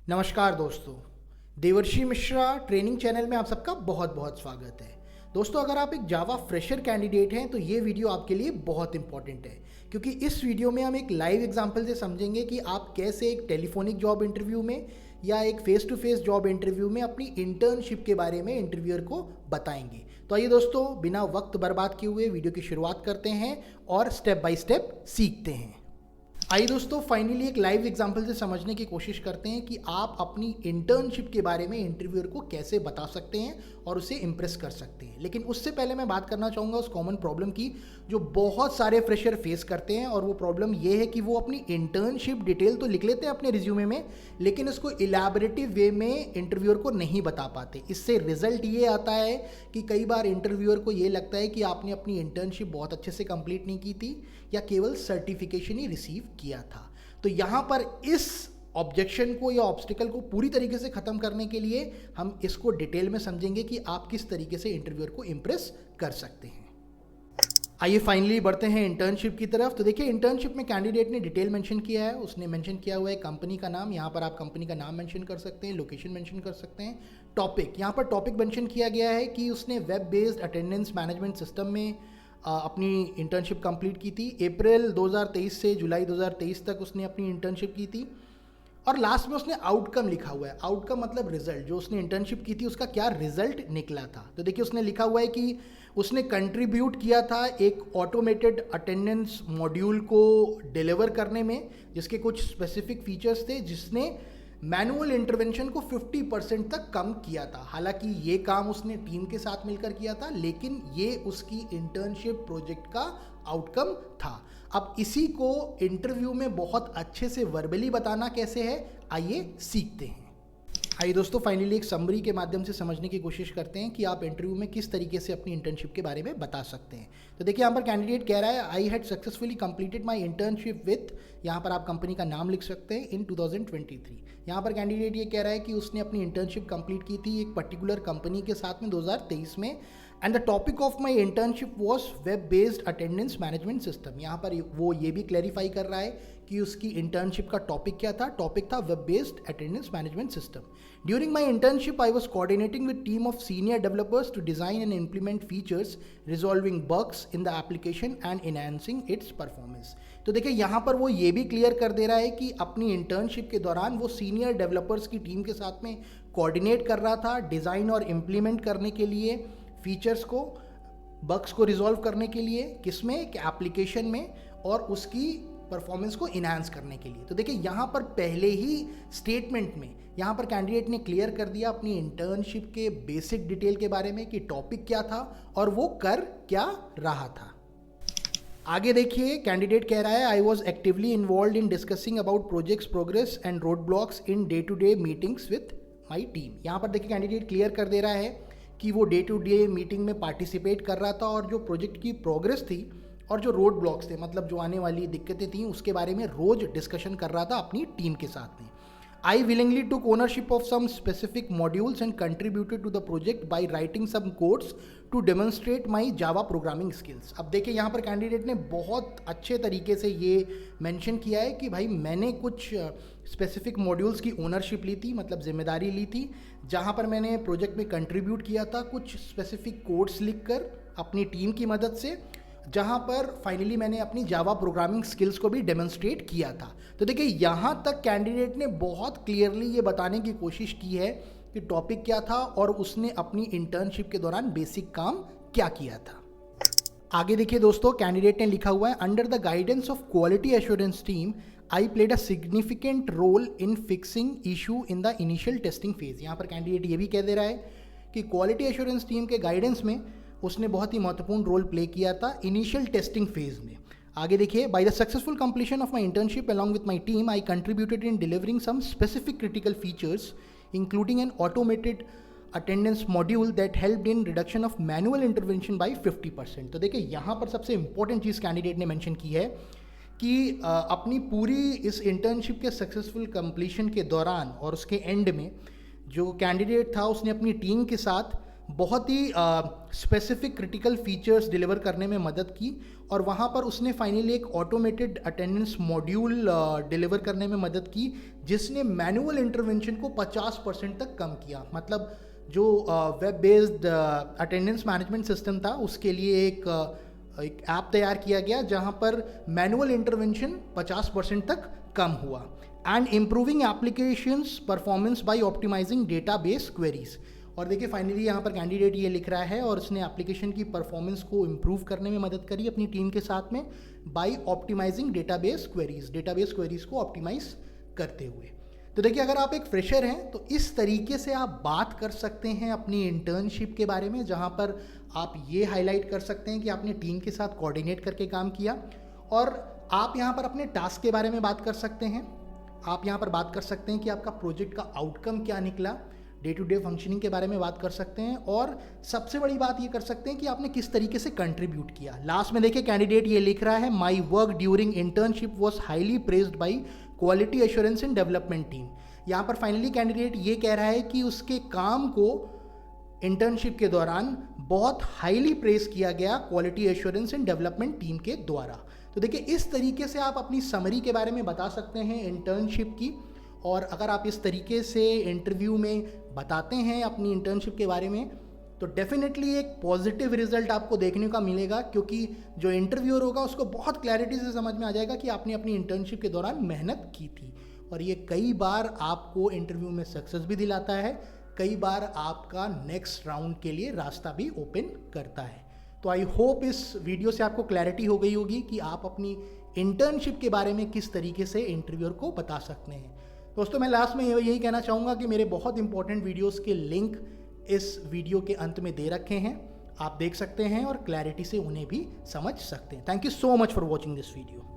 नमस्कार दोस्तों, देवर्षि मिश्रा ट्रेनिंग चैनल में आप सबका बहुत बहुत स्वागत है। दोस्तों, अगर आप एक जावा फ्रेशर कैंडिडेट हैं तो ये वीडियो आपके लिए बहुत इंपॉर्टेंट है, क्योंकि इस वीडियो में हम एक लाइव एग्जांपल से समझेंगे कि आप कैसे एक टेलीफोनिक जॉब इंटरव्यू में या एक face to face job interview में अपनी इंटर्नशिप के बारे में इंटरव्यूअर को बताएंगे। तो आइए दोस्तों, बिना वक्त बर्बाद किए हुए वीडियो की शुरुआत करते हैं और स्टेप बाय स्टेप सीखते हैं। आइए दोस्तों, फाइनली एक लाइव एग्जांपल से समझने की कोशिश करते हैं कि आप अपनी इंटर्नशिप के बारे में इंटरव्यूअर को कैसे बता सकते हैं और उसे इम्प्रेस कर सकते हैं। लेकिन उससे पहले मैं बात करना चाहूँगा उस कॉमन प्रॉब्लम की जो बहुत सारे फ्रेशर फेस करते हैं, और वो प्रॉब्लम ये है कि वो अपनी इंटर्नशिप डिटेल तो लिख लेते हैं अपने रिज्यूमे में, लेकिन इसको इलैबोरेटिव वे में इंटरव्यूअर को नहीं बता पाते। इससे रिजल्ट ये आता है कि कई बार इंटरव्यूअर को ये लगता है कि आपने अपनी इंटर्नशिप बहुत अच्छे से कंप्लीट नहीं की थी या केवल सर्टिफिकेशन ही रिसीव किया था। तो यहाँ पर इस ऑब्जेक्शन को या ऑब्स्टिकल को पूरी तरीके से ख़त्म करने के लिए हम इसको डिटेल में समझेंगे कि आप किस तरीके से इंटरव्यूअर को इम्प्रेस कर सकते हैं। आइए फाइनली बढ़ते हैं इंटर्नशिप की तरफ। तो देखिए, इंटर्नशिप में कैंडिडेट ने डिटेल मेंशन किया है। उसने मेंशन किया हुआ है कंपनी का नाम, यहाँ पर आप कंपनी का नाम मेंशन कर सकते हैं, लोकेशन मेंशन कर सकते हैं। टॉपिक, यहाँ पर टॉपिक मेंशन किया गया है कि उसने web based attendance management system में अपनी इंटर्नशिप कंप्लीट की थी। अप्रैल 2023 से जुलाई 2023 तक उसने अपनी इंटर्नशिप की थी। और लास्ट में उसने आउटकम लिखा हुआ है। आउटकम मतलब रिजल्ट, जो उसने इंटर्नशिप की थी उसका क्या रिजल्ट निकला था। तो देखिए, उसने लिखा हुआ है कि उसने कंट्रीब्यूट किया था एक ऑटोमेटेड अटेंडेंस मॉड्यूल को डिलीवर करने में, जिसके कुछ स्पेसिफिक फीचर्स थे, जिसने मैनुअल इंटरवेंशन को 50% तक कम किया था। हालांकि ये काम उसने टीम के साथ मिलकर किया था, लेकिन ये उसकी इंटर्नशिप प्रोजेक्ट का आउटकम था। अब इसी को इंटरव्यू में बहुत अच्छे से वर्बली बताना कैसे है, आइए सीखते हैं। आइए दोस्तों, फाइनली एक समरी के माध्यम से समझने की कोशिश करते हैं कि आप इंटरव्यू में किस तरीके से अपनी इंटर्नशिप के बारे में बता सकते हैं। तो देखिए, यहाँ पर कैंडिडेट कह रहा है I had successfully completed my internship with, यहाँ पर आप कंपनी का नाम लिख सकते हैं, इन 2023। यहाँ पर कैंडिडेट ये कह रहा है कि उसने अपनी इंटर्नशिप कंप्लीट की थी एक पर्टिकुलर कंपनी के साथ में 2023 में, and the topic of my internship was web based attendance management system. यहाँ पर वो ये भी क्लैरिफाई कर रहा है कि उसकी इंटर्नशिप का टॉपिक क्या था। टॉपिक था web based attendance management system. During my internship I was coordinating with team of senior developers to design and implement features, resolving bugs in the application and enhancing its performance. तो देखिए, यहाँ पर वो ये भी clear कर दे रहा है कि अपनी इंटर्नशिप के दौरान वो सीनियर डेवलपर्स की टीम के साथ में कोऑर्डिनेट कर रहा था डिज़ाइन और इम्प्लीमेंट करने के लिए, फीचर्स को, बग्स को रिजॉल्व करने के लिए, किसमें, कि एप्लीकेशन में, और उसकी परफॉर्मेंस को इन्हांस करने के लिए। तो देखिए, यहाँ पर पहले ही स्टेटमेंट में यहाँ पर कैंडिडेट ने क्लियर कर दिया अपनी इंटर्नशिप के बेसिक डिटेल के बारे में कि टॉपिक क्या था और वो कर क्या रहा था। आगे देखिए, कैंडिडेट कह रहा है I was actively involve in discussing about projects progress and road blocks in day to day meetings with my team. यहाँ पर देखिए, कैंडिडेट क्लियर कर दे रहा है कि वो डे टू डे मीटिंग में पार्टिसिपेट कर रहा था और जो प्रोजेक्ट की प्रोग्रेस थी और जो रोड ब्लॉक्स थे, मतलब जो आने वाली दिक्कतें थी, उसके बारे में रोज डिस्कशन कर रहा था अपनी टीम के साथ में। I willingly took ownership of some specific modules and contributed to the project by writing some codes to demonstrate my Java programming skills। अब देखिए, यहाँ पर कैंडिडेट ने बहुत अच्छे तरीके से ये मेंशन किया है कि भाई मैंने कुछ स्पेसिफिक मॉड्यूल्स की ओनरशिप ली थी, मतलब जिम्मेदारी ली थी, जहाँ पर मैंने प्रोजेक्ट में कंट्रीब्यूट किया था कुछ स्पेसिफिक कोड्स लिखकर अपनी टीम की मदद से, जहाँ पर फाइनली मैंने अपनी जावा प्रोग्रामिंग स्किल्स को भी डेमोन्स्ट्रेट किया था। तो देखिए, यहाँ तक कैंडिडेट ने बहुत क्लियरली ये बताने की कोशिश की है कि टॉपिक क्या था और उसने अपनी इंटर्नशिप के दौरान बेसिक काम क्या किया था। आगे देखिए दोस्तों, कैंडिडेट ने लिखा हुआ है under the guidance of quality assurance team I played a significant role in fixing issue in the initial testing phase. यहाँ पर कैंडिडेट ये भी कह दे रहा है कि क्वालिटी एश्योरेंस टीम के गाइडेंस में उसने बहुत ही महत्वपूर्ण रोल प्ले किया था इनिशियल टेस्टिंग फेज में। आगे देखिए, by the successful completion of my internship along with my team I contributed in delivering some specific critical features including an automated attendance module that helped in reduction of manual intervention by 50%। तो देखिए, यहाँ पर सबसे important चीज़ candidate ने mention की है कि अपनी पूरी इस इंटर्नशिप के सक्सेसफुल कंप्लीशन के दौरान और उसके एंड में जो कैंडिडेट था उसने अपनी टीम के साथ बहुत ही स्पेसिफिक क्रिटिकल फीचर्स डिलीवर करने में मदद की, और वहाँ पर उसने फाइनली एक ऑटोमेटेड अटेंडेंस मॉड्यूल डिलीवर करने में मदद की, जिसने मैनुअल इंटरवेंशन को 50% तक कम किया। मतलब जो web based attendance management system था उसके लिए एक ऐप तैयार किया गया जहाँ पर मैनुअल इंटरवेंशन 50% तक कम हुआ। And improving applications performance by optimizing database queries. और देखिए फाइनली यहाँ पर कैंडिडेट ये लिख रहा है, और उसने एप्लीकेशन की परफॉर्मेंस को इम्प्रूव करने में मदद करी अपनी टीम के साथ में बाय ऑप्टिमाइजिंग डेटाबेस क्वेरीज को ऑप्टिमाइज करते हुए। तो देखिए अगर आप एक फ्रेशर हैं तो इस तरीके से आप बात कर सकते हैं अपनी इंटर्नशिप के बारे में, जहाँ पर आप ये हाईलाइट कर सकते हैं कि आपने टीम के साथ कोऑर्डिनेट करके काम किया, और आप यहाँ पर अपने टास्क के बारे में बात कर सकते हैं। आप यहाँ पर बात कर सकते हैं कि आपका प्रोजेक्ट का आउटकम क्या निकला, डे टू डे फंक्शनिंग के बारे में बात कर सकते हैं, और सबसे बड़ी बात ये कर सकते हैं कि आपने किस तरीके से कंट्रीब्यूट किया। लास्ट में देखिए कैंडिडेट ये लिख रहा है, my work during internship was highly praised by quality assurance and development team. यहाँ पर फाइनली कैंडिडेट ये कह रहा है कि उसके काम को इंटर्नशिप के दौरान बहुत हाईली प्रेज किया गया quality assurance and development team के द्वारा। तो देखिए इस तरीके से आप अपनी समरी के बारे में बता सकते हैं इंटर्नशिप की, और अगर आप इस तरीके से इंटरव्यू में बताते हैं अपनी इंटर्नशिप के बारे में तो डेफिनेटली एक पॉजिटिव रिजल्ट आपको देखने का मिलेगा, क्योंकि जो इंटरव्यूअर होगा उसको बहुत क्लैरिटी से समझ में आ जाएगा कि आपने अपनी इंटर्नशिप के दौरान मेहनत की थी। और ये कई बार आपको इंटरव्यू में सक्सेस भी दिलाता है, कई बार आपका नेक्स्ट राउंड के लिए रास्ता भी ओपन करता है। तो आई होप इस वीडियो से आपको क्लैरिटी हो गई होगी कि आप अपनी इंटर्नशिप के बारे में किस तरीके से इंटरव्यूअर को बता सकते हैं। दोस्तों मैं लास्ट में यही कहना चाहूँगा कि मेरे बहुत इंपॉर्टेंट वीडियोस के लिंक इस वीडियो के अंत में दे रखे हैं, आप देख सकते हैं और क्लैरिटी से उन्हें भी समझ सकते हैं। Thank you so much for watching this video.